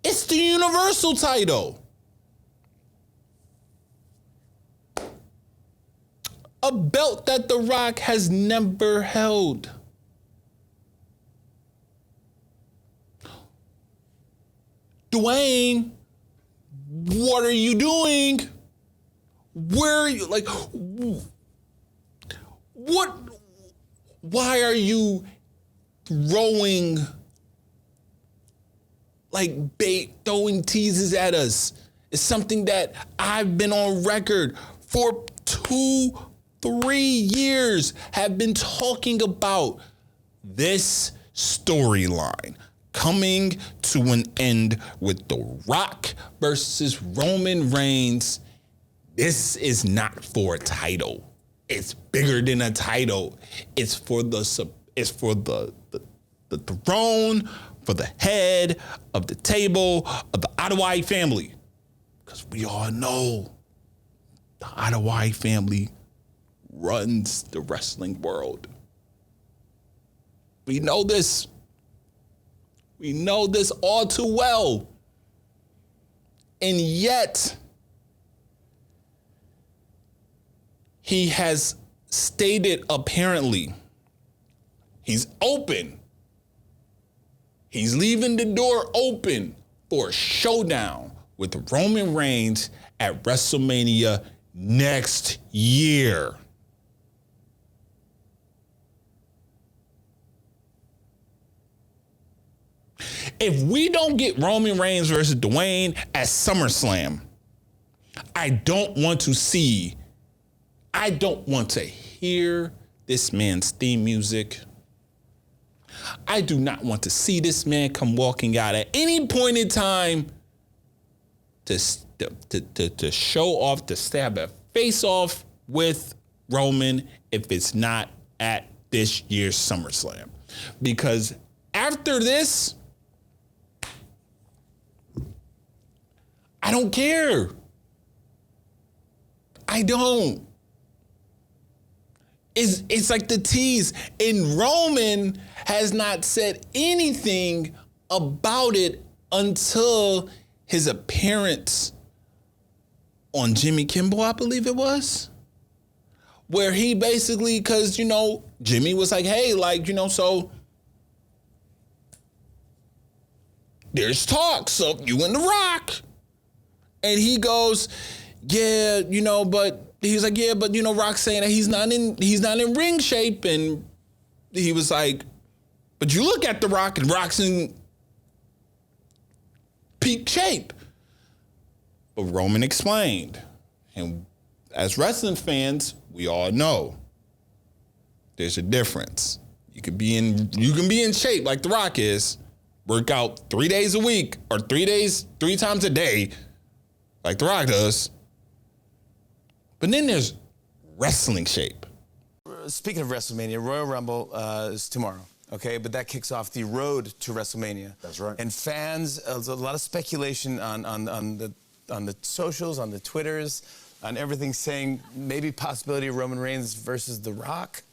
It's the Universal title. A belt that The Rock has never held. Dwayne, what are you doing? Where are you? What? Why are you throwing bait, throwing teases at us? It's something that I've been on record for 2-3 years, have been talking about this storyline coming to an end with The Rock versus Roman Reigns. This is not for a title. It's bigger than a title. It's for the throne, for the head of the table of the Ottaway family. Because we all know the Ottaway family runs the wrestling world. We know this. We know this all too well. And yet, he has stated apparently he's open. He's leaving the door open for a showdown with Roman Reigns at WrestleMania next year. If we don't get Roman Reigns versus Dwayne at SummerSlam, I don't want to see I don't want to hear this man's theme music. I do not want to see this man come walking out at any point in time to show off, to stab a face off with Roman if it's not at this year's SummerSlam. Because after this, I don't care. I don't. It's like the tease. And Roman has not said anything about it until his appearance on Jimmy Kimmel, I believe it was. Where he basically, because, you know, Jimmy was like, hey, like, you know, so there's talks of you and The Rock. And he goes, yeah, you know, but he's like, yeah, but you know, Rock's saying that he's not in ring shape. And he was like, but you look at The Rock and Rock's in peak shape. But Roman explained, and as wrestling fans, we all know there's a difference. You can be in shape like The Rock is, work out 3 days a week or 3 times a day like The Rock does. But then there's wrestling shape. Speaking of WrestleMania, Royal Rumble is tomorrow, okay? But that kicks off the road to WrestleMania. That's right. And fans, there's a lot of speculation on the socials, on the Twitters, on everything saying maybe possibility of Roman Reigns versus The Rock.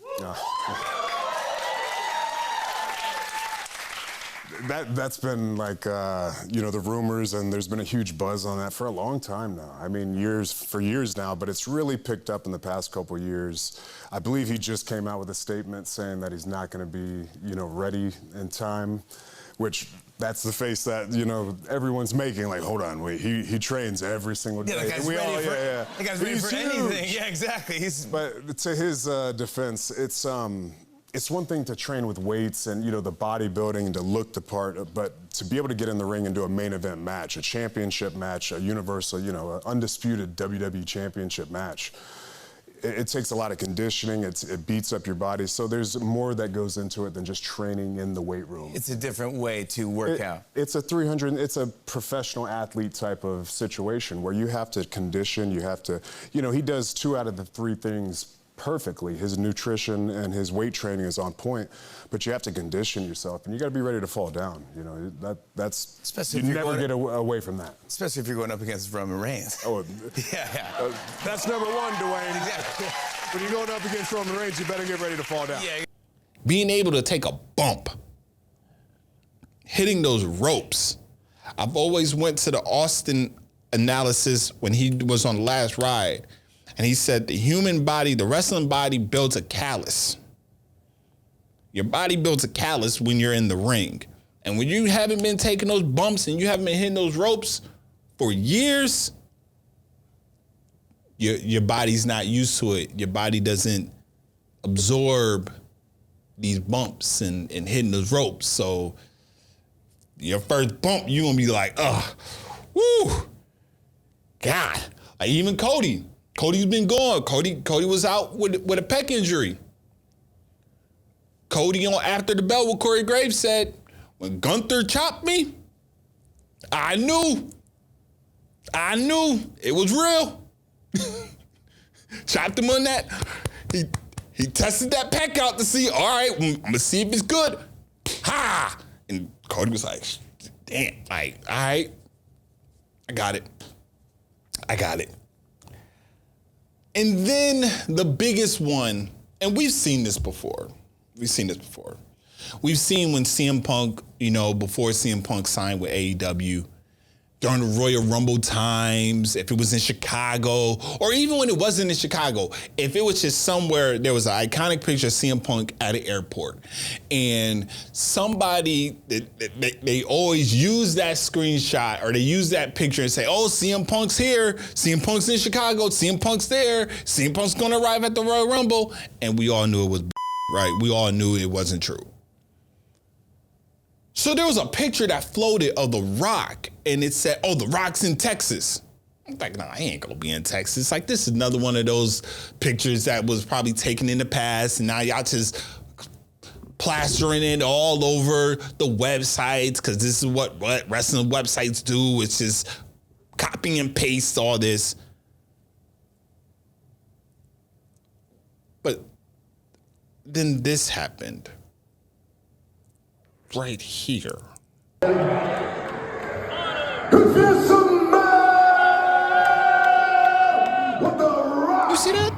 That's been like, you know, the rumors, and there's been a huge buzz on that for a long time now. I mean, for years now, but it's really picked up in the past couple of years. I believe he just came out with a statement saying that he's not going to be, you know, ready in time, which that's the face that, you know, everyone's making. Like, hold on, wait, he trains every single day. Yeah, that guy's ready that guy's ready for anything. Yeah, exactly. But to his defense, it's one thing to train with weights and, you know, the bodybuilding and to look the part, but to be able to get in the ring and do a main event match, a championship match, a universal, you know, an undisputed WWE championship match, it takes a lot of conditioning. It beats up your body. So there's more that goes into it than just training in the weight room. It's a different way to work out. It's a professional athlete type of situation where you have to condition, you have to, you know, he does 2 out of the 3 things perfectly. His nutrition and his weight training is on point, but you have to condition yourself, and you got to be ready to fall down. You know, that's especially you never get away from that. Especially if you're going up against Roman Reigns. Oh, yeah. That's number 1, Dwayne. Exactly. When you're going up against Roman Reigns, you better get ready to fall down. Yeah. Being able to take a bump, hitting those ropes. I've always went to the Austin analysis when he was on the last ride. And he said the human body, the wrestling body, builds a callus. Your body builds a callus when you're in the ring. And when you haven't been taking those bumps and you haven't been hitting those ropes for years, your body's not used to it. Your body doesn't absorb these bumps and hitting those ropes. So your first bump, you're going to be like, woo, God. Like even Cody. Cody's been gone. Cody was out with a pec injury. Cody on After the Bell with Corey Graves said, when Gunther chopped me, I knew it was real. Chopped him on that. He tested that pec out to see, all right, I'm gonna see if it's good. Ha! And Cody was like, damn, like, all right, I got it. And then the biggest one, and we've seen this before. We've seen when CM Punk, you know, before CM Punk signed with AEW, during the Royal Rumble times, if it was in Chicago, or even when it wasn't in Chicago, if it was just somewhere, there was an iconic picture of CM Punk at an airport. And somebody, they always use that screenshot or they use that picture and say, oh, CM Punk's here, CM Punk's in Chicago, CM Punk's there, CM Punk's gonna arrive at the Royal Rumble. And we all knew it was right? We all knew it wasn't true. So there was a picture that floated of The Rock, and it said, oh, The Rock's in Texas. I'm like, nah, he ain't gonna be in Texas. Like, this is another one of those pictures that was probably taken in the past, and now y'all just plastering it all over the websites, because this is what wrestling websites do. It's just copy and paste all this. But then this happened right here. You see that?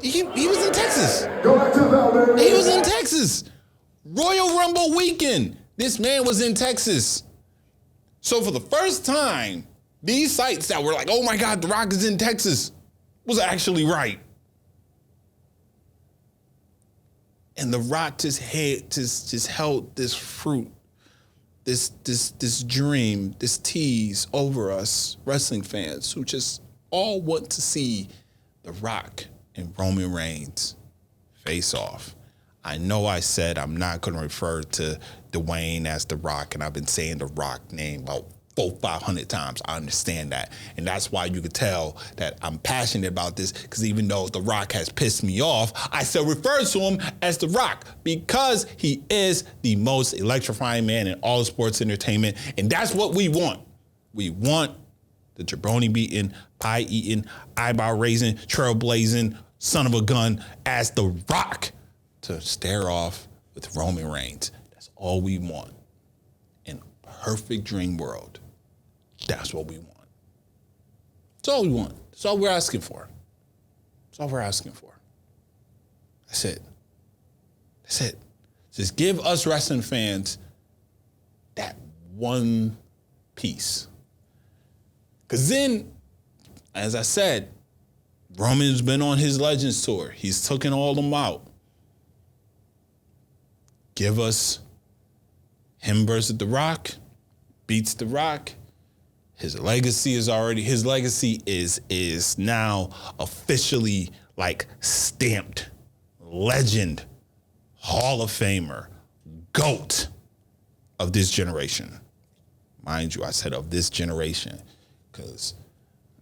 He was in Texas. He was in Texas. Royal Rumble weekend. This man was in Texas. So for the first time, these sites that were like, oh my God, The Rock is in Texas, was actually right. And The Rock just held this fruit, this dream, this tease over us wrestling fans who just all want to see The Rock and Roman Reigns face off. I know I said I'm not going to refer to Dwayne as The Rock, and I've been saying The Rock name about 400-500 times. I understand that. And that's why you could tell that I'm passionate about this, because even though The Rock has pissed me off, I still refer to him as The Rock because he is the most electrifying man in all sports entertainment. And that's what we want. We want the jabroni beating, pie eating, eyebrow raising, trailblazing son of a gun as The Rock to stare off with Roman Reigns. That's all we want. In a perfect dream world, that's what we want. That's all we want. That's all we're asking for. That's all we're asking for. That's it. That's it. Just give us wrestling fans that one piece. Because then, as I said, Roman's been on his Legends tour. He's taken all them out. Give us him versus The Rock, beats The Rock. His legacy is now officially like stamped legend, Hall of Famer, GOAT of this generation. Mind you, I said of this generation, because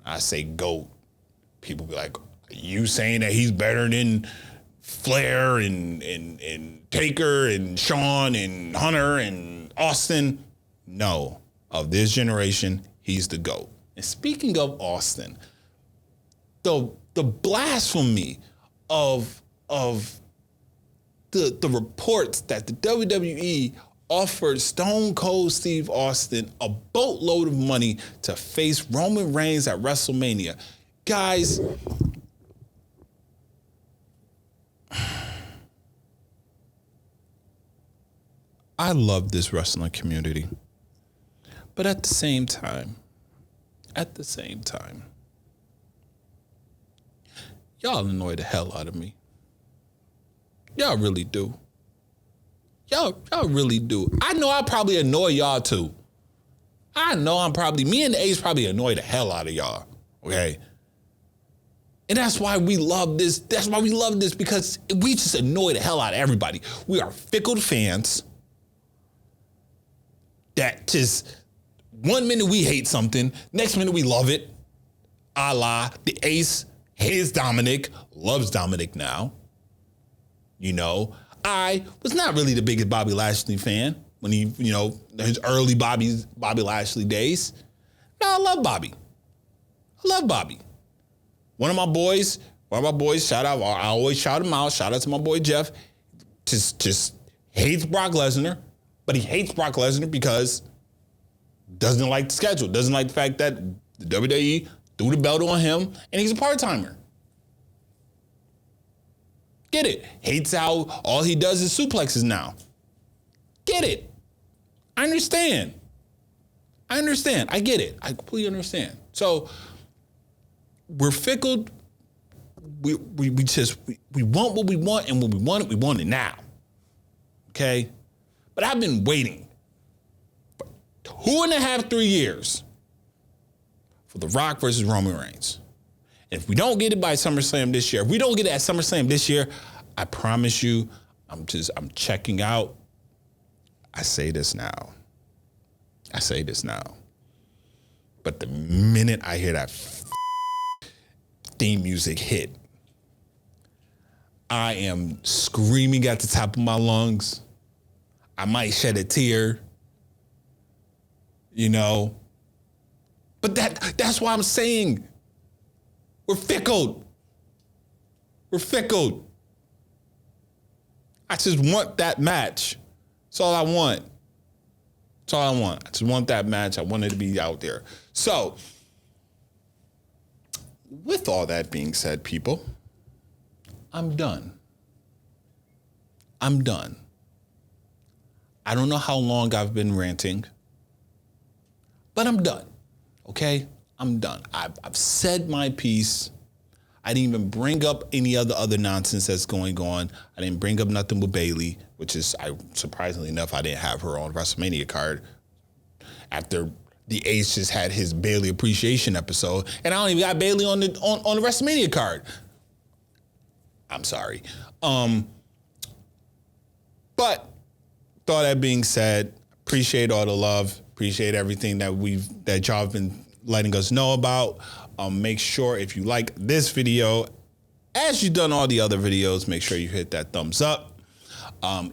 I say GOAT, people be like, you saying that he's better than Flair and Taker and Shawn and Hunter and Austin? No. Of this generation, he's the GOAT. And speaking of Austin, the blasphemy of the reports that the WWE offered Stone Cold Steve Austin a boatload of money to face Roman Reigns at WrestleMania. Guys, I love this wrestling community. But at the same time, y'all annoy the hell out of me. Y'all really do. Y'all really do. I know I probably annoy y'all too. I know me and the Ace probably annoy the hell out of y'all. Okay? And that's why we love this. That's why we love this, because we just annoy the hell out of everybody. We are fickle fans that just 1 minute we hate something, next minute we love it. A la the Ace hates Dominic, loves Dominic now. You know, I was not really the biggest Bobby Lashley fan when he, his early Bobby Lashley days. No, I love Bobby. One of my boys, shout out, I always shout him out. Shout out to my boy Jeff. Just hates Brock Lesnar, but he hates Brock Lesnar because doesn't like the schedule, doesn't like the fact that the WWE threw the belt on him and he's a part-timer. Get it. Hates how all he does is suplexes now. Get it. I understand. I get it. I completely understand. So we're fickle. We want what we want, and when we want it now. Okay? But I've been waiting for 2.5, 3 years for The Rock versus Roman Reigns. And if we don't get it by SummerSlam this year, if we don't get it at SummerSlam this year, I promise you, I'm checking out. I say this now. But the minute I hear that theme music hit, I am screaming at the top of my lungs. I might shed a tear, you know. But that's why I'm saying we're fickle. We're fickle. I just want that match. That's all I want. That's all I want. I just want that match. I want it to be out there. So, with all that being said, people, I'm done. I'm done. I don't know how long I've been ranting, but I'm done. Okay? I'm done. I've said my piece. I didn't even bring up any other nonsense that's going on. I didn't bring up nothing with Bayley, which is, surprisingly enough, I didn't have her on Wrestlemania card after the Ace just had his Bayley appreciation episode, and I don't even got Bayley on the Wrestlemania card. I'm sorry. But with all that being said, appreciate all the love, appreciate everything that y'all have been letting us know about. Make sure if you like this video, as you've done all the other videos, make sure you hit that thumbs up.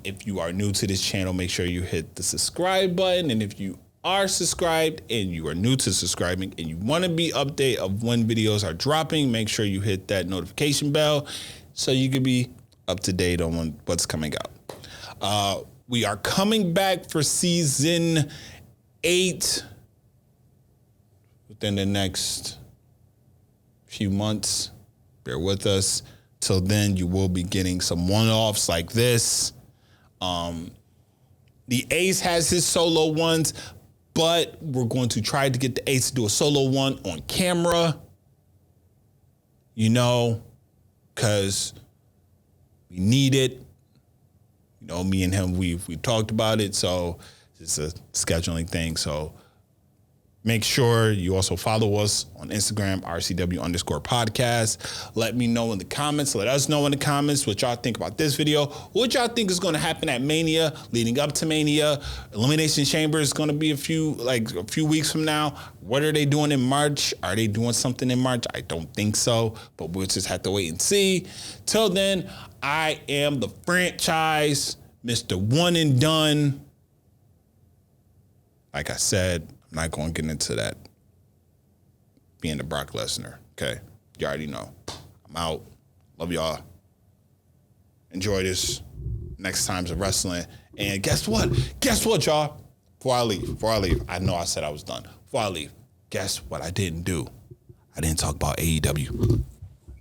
If you are new to this channel, make sure you hit the subscribe button. And if you are subscribed and you are new to subscribing and you want to be updated of when videos are dropping, make sure you hit that notification bell so you can be up to date on what's coming out. We are coming back for season 8 within the next few months. Bear with us. Till then, you will be getting some one-offs like this. The Ace has his solo ones, but we're going to try to get the Ace to do a solo one on camera. You know, because we need it. You know, me and him, we talked about it, so it's a scheduling thing. So make sure you also follow us on Instagram, RCW_podcast. Let me know in the comments. Let us know in the comments what y'all think about this video. What y'all think is going to happen at Mania, leading up to Mania. Elimination Chamber is going to be a few weeks from now. What are they doing in March? Are they doing something in March? I don't think so, but we'll just have to wait and see. Till then, I am the franchise, Mr. One and Done. Like I said, I'm not going to get into that being the Brock Lesnar, okay? You already know. I'm out. Love y'all. Enjoy this. Next time's of wrestling. And guess what? Guess what, y'all? Before I leave, I know I said I was done. Before I leave, guess what I didn't do? I didn't talk about AEW.